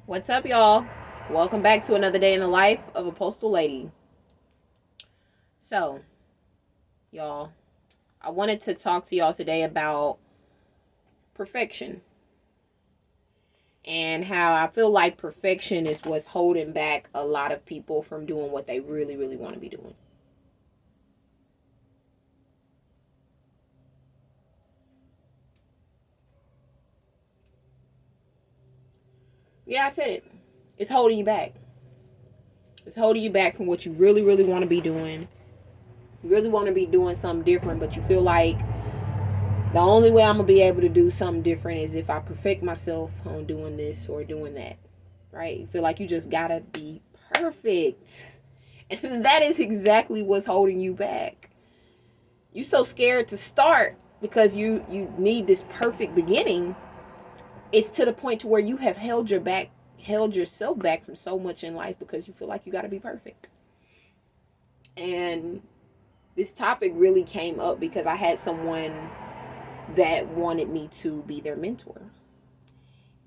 What's up, y'all? Welcome back to another day in the life of a postal lady. So, y'all, I wanted to talk to y'all today about perfection and how I feel like perfection is what's holding back a lot of people from doing what they really, really want to be doing. Yeah, I said it. It's holding you back. It's holding you back from what you really, really want to be doing. You really want to be doing something different, but you feel like the only way I'm going to be able to do something different is if I perfect myself on doing this or doing that. Right? You feel like you just gotta be perfect. And that is exactly what's holding you back. You so scared to start because you need this perfect beginning. It's to the point to where you have held yourself back from so much in life because you feel like you gotta be perfect. And this topic really came up because I had someone that wanted me to be their mentor.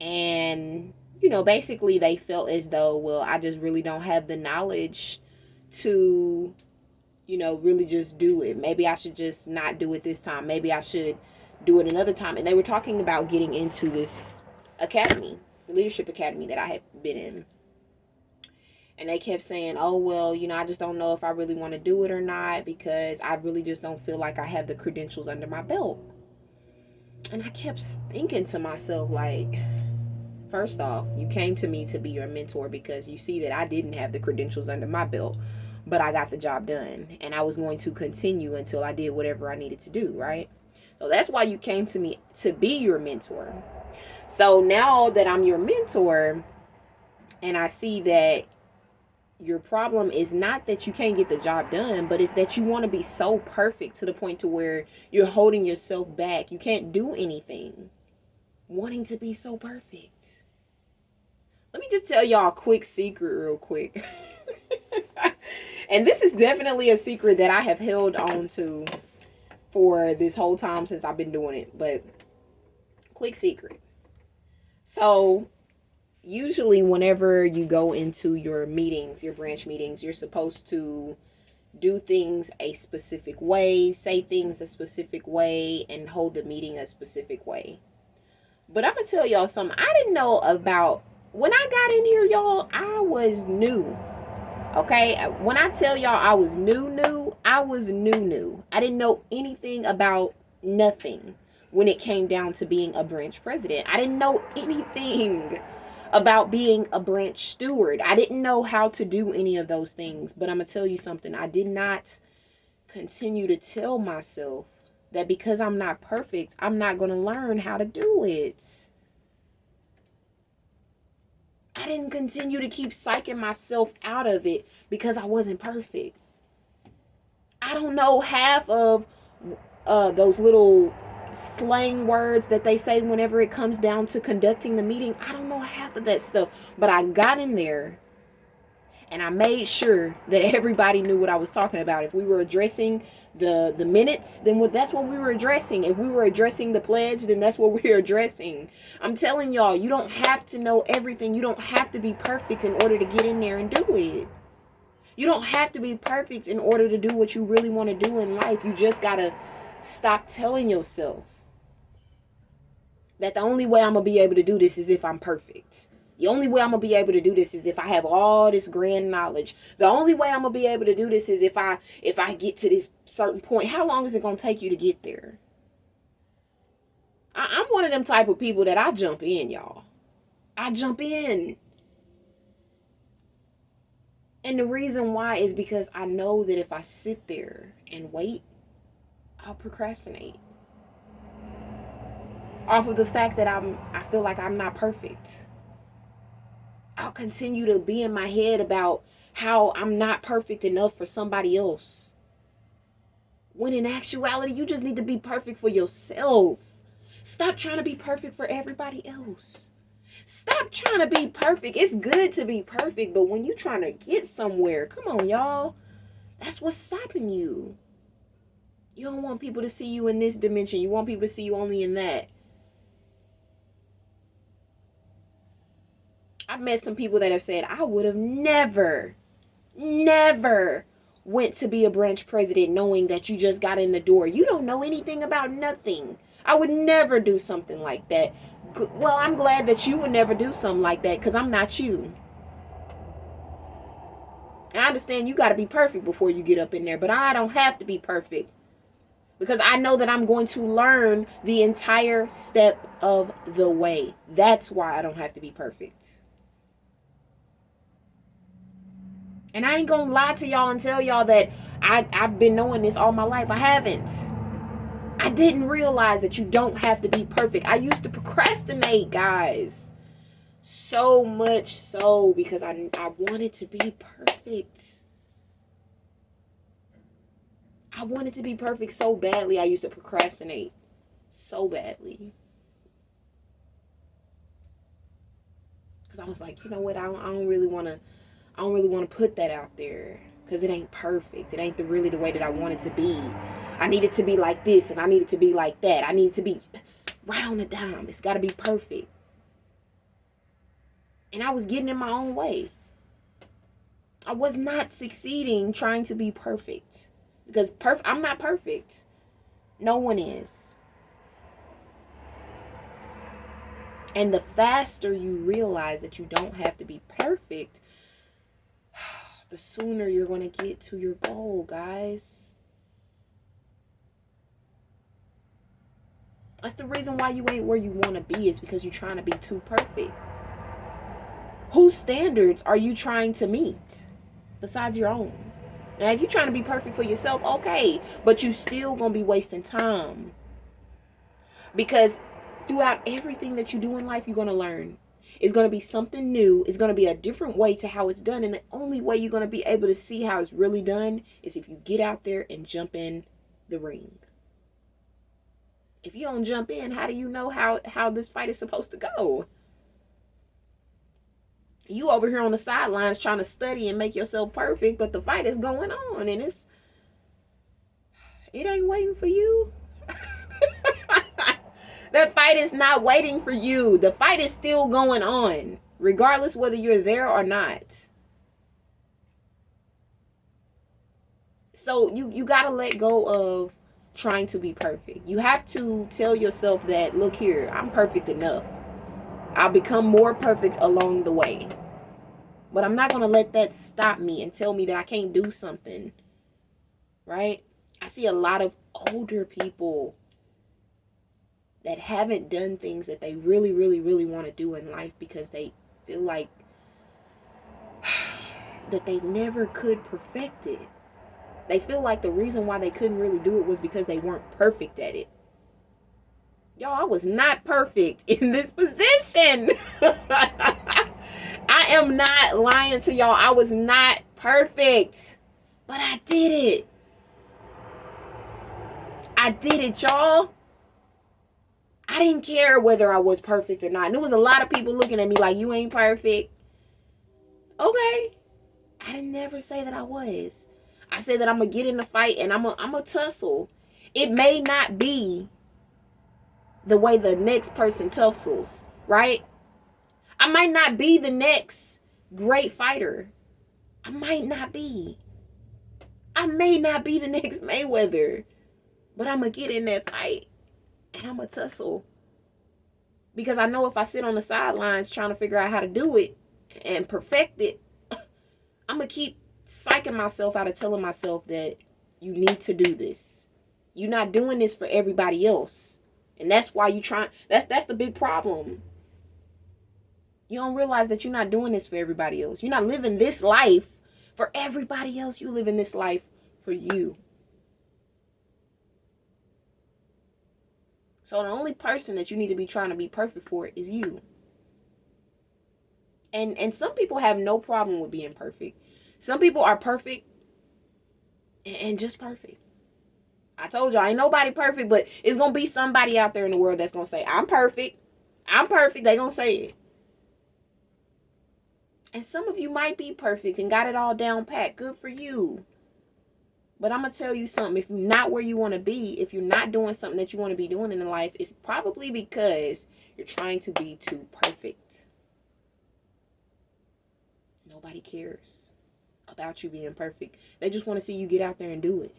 And basically they felt as though, well, I just really don't have the knowledge to, really just do it. Maybe I should just not do it this time. Maybe I should do it another time. And they were talking about getting into this academy, the leadership academy that I had been in. And they kept saying, oh, well, I just don't know if I really want to do it or not because I really just don't feel like I have the credentials under my belt. And I kept thinking to myself, like, first off, you came to me to be your mentor because you see that I didn't have the credentials under my belt, but I got the job done. And I was going to continue until I did whatever I needed to do, right? So that's why you came to me to be your mentor. So now that I'm your mentor and I see that your problem is not that you can't get the job done, but it's that you want to be so perfect to the point to where you're holding yourself back. You can't do anything wanting to be so perfect. Let me just tell y'all a quick secret, real quick. And this is definitely a secret that I have held on to for this whole time since I've been doing it. But quick secret. So, usually, whenever you go into your meetings, your branch meetings, you're supposed to do things a specific way, say things a specific way, and hold the meeting a specific way. But I'm going to tell y'all something I didn't know about. When I got in here, y'all, I was new. Okay, when I tell y'all I was new, I was new. I didn't know anything about nothing when it came down to being a branch president. I didn't know anything about being a branch steward. I didn't know how to do any of those things. But I'm going to tell you something. I did not continue to tell myself that because I'm not perfect, I'm not going to learn how to do it. I didn't continue to keep psyching myself out of it because I wasn't perfect. I don't know half of those little slang words that they say whenever it comes down to conducting the meeting. I don't know half of that stuff, but I got in there and I made sure that everybody knew what I was talking about. If we were addressing the minutes, then that's what we were addressing. If we were addressing the pledge, then that's what we were addressing. I'm telling y'all, you don't have to know everything. You don't have to be perfect in order to get in there and do it. You don't have to be perfect in order to do what you really want to do in life. You just got to stop telling yourself that the only way I'm going to be able to do this is if I'm perfect. The only way I'm going to be able to do this is if I have all this grand knowledge. The only way I'm going to be able to do this is if I get to this certain point. How long is it going to take you to get there? I'm one of them type of people that I jump in, y'all. I jump in. And the reason why is because I know that if I sit there and wait, I'll procrastinate. Off of the fact that I feel like I'm not perfect. I'll continue to be in my head about how I'm not perfect enough for somebody else. When in actuality, you just need to be perfect for yourself. Stop trying to be perfect for everybody else. Stop trying to be perfect. It's good to be perfect, but when you're trying to get somewhere, come on, y'all. That's what's stopping you. You don't want people to see you in this dimension. You want people to see you only in that. I've met some people that have said, I would have never went to be a branch president knowing that you just got in the door. You don't know anything about nothing. I would never do something like that. Well, I'm glad that you would never do something like that because I'm not you. I understand you got to be perfect before you get up in there, but I don't have to be perfect because I know that I'm going to learn the entire step of the way. That's why I don't have to be perfect. And I ain't gonna lie to y'all and tell y'all that I've been knowing this all my life. I haven't. I didn't realize that you don't have to be perfect. I used to procrastinate, guys. So much so because I wanted to be perfect. I wanted to be perfect so badly. I used to procrastinate so badly. Because I was like, you know what? I don't really want to put that out there because it ain't perfect. It ain't really the way that I want it to be. I need it to be like this and I need it to be like that. I need it to be right on the dime. It's got to be perfect. And I was getting in my own way. I was not succeeding trying to be perfect because I'm not perfect. No one is. And the faster you realize that you don't have to be perfect, the sooner you're going to get to your goal, guys. That's the reason why you ain't where you want to be, is because you're trying to be too perfect. Whose standards are you trying to meet besides your own? Now, if you're trying to be perfect for yourself, okay, but you still going to be wasting time. Because throughout everything that you do in life, you're going to learn. It's going to be something new. It's going to be a different way to how it's done. And the only way you're going to be able to see how it's really done is if you get out there and jump in the ring. If you don't jump in, how do you know how this fight is supposed to go? You over here on the sidelines trying to study and make yourself perfect, but the fight is going on and it ain't waiting for you. That fight is not waiting for you. The fight is still going on, regardless whether you're there or not. So you got to let go of trying to be perfect. You have to tell yourself that, look here, I'm perfect enough. I'll become more perfect along the way. But I'm not going to let that stop me and tell me that I can't do something. Right? I see a lot of older people that haven't done things that they really, really, really want to do in life because they feel like that they never could perfect it. They feel like the reason why they couldn't really do it was because they weren't perfect at it. Y'all, I was not perfect in this position. I am not lying to y'all. I was not perfect. But I did it. I did it, y'all. I didn't care whether I was perfect or not. And there was a lot of people looking at me like, you ain't perfect. Okay. I didn't never say that I was. I said that I'm going to get in the fight and I'm going to tussle. It may not be the way the next person tussles, right? I might not be the next great fighter. I might not be. I may not be the next Mayweather. But I'm going to get in that fight and I'm going to tussle. Because I know if I sit on the sidelines trying to figure out how to do it and perfect it, I'm going to keep psyching myself out of telling myself that you need to do this. You're not doing this for everybody else. And that's why you try. That's the big problem. You don't realize that you're not doing this for everybody else. You're not living this life for everybody else. You live in this life for you. So the only person that you need to be trying to be perfect for is you. And some people have no problem with being perfect. Some people are perfect and just perfect. I told y'all, ain't nobody perfect, but it's going to be somebody out there in the world that's going to say, I'm perfect. I'm perfect. They're going to say it. And some of you might be perfect and got it all down pat. Good for you. But I'm going to tell you something. If you're not where you want to be, if you're not doing something that you want to be doing in life, it's probably because you're trying to be too perfect. Nobody cares about you being perfect. They just want to see you get out there and do it.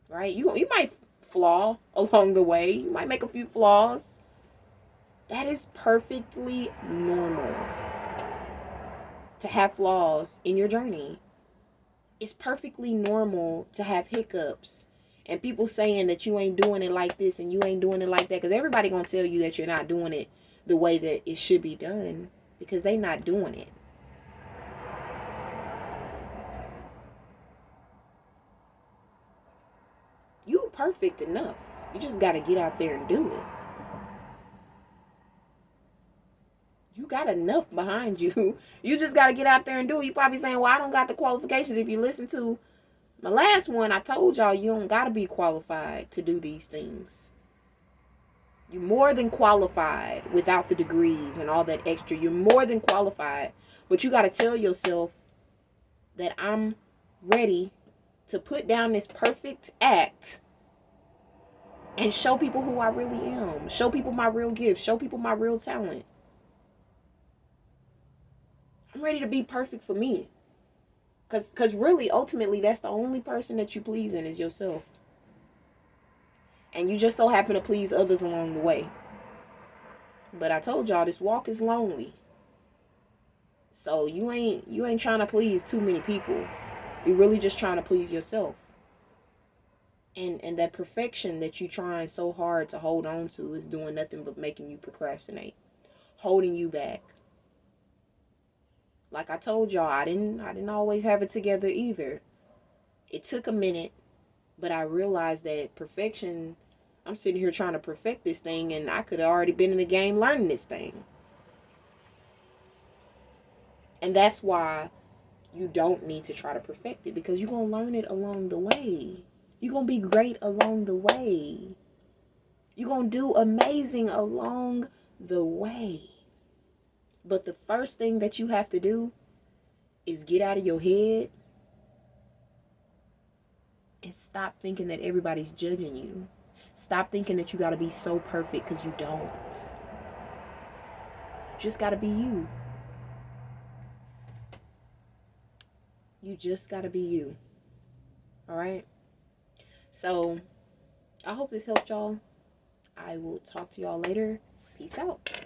Right? You might flaw along the way. You might make a few flaws. That is perfectly normal to have flaws in your journey. It's perfectly normal to have hiccups and people saying that you ain't doing it like this and you ain't doing it like that, because everybody gonna tell you that you're not doing it the way that it should be done because they not doing it. You perfect enough. You just got to get out there and do it. You got enough behind you. You just got to get out there and do it. You probably saying, well, I don't got the qualifications. If you listen to my last one, I told y'all you don't got to be qualified to do these things. You're more than qualified without the degrees and all that extra. You're more than qualified. But you got to tell yourself that I'm ready to put down this perfect act and show people who I really am. Show people my real gift. Show people my real talent. I'm ready to be perfect for me. Because really, ultimately, that's the only person that you pleasing is yourself. And you just so happen to please others along the way. But I told y'all, this walk is lonely. So you ain't trying to please too many people. You're really just trying to please yourself. And that perfection that you're trying so hard to hold on to is doing nothing but making you procrastinate, holding you back. Like I told y'all, I didn't always have it together either. It took a minute, but I realized that perfection, I'm sitting here trying to perfect this thing, and I could have already been in the game learning this thing. And that's why you don't need to try to perfect it, because you're going to learn it along the way. You're going to be great along the way. You're going to do amazing along the way. But the first thing that you have to do is get out of your head and stop thinking that everybody's judging you. Stop thinking that you got to be so perfect, because you don't. You just got to be you. You just got to be you. All right? So I hope this helped y'all. I will talk to y'all later. Peace out.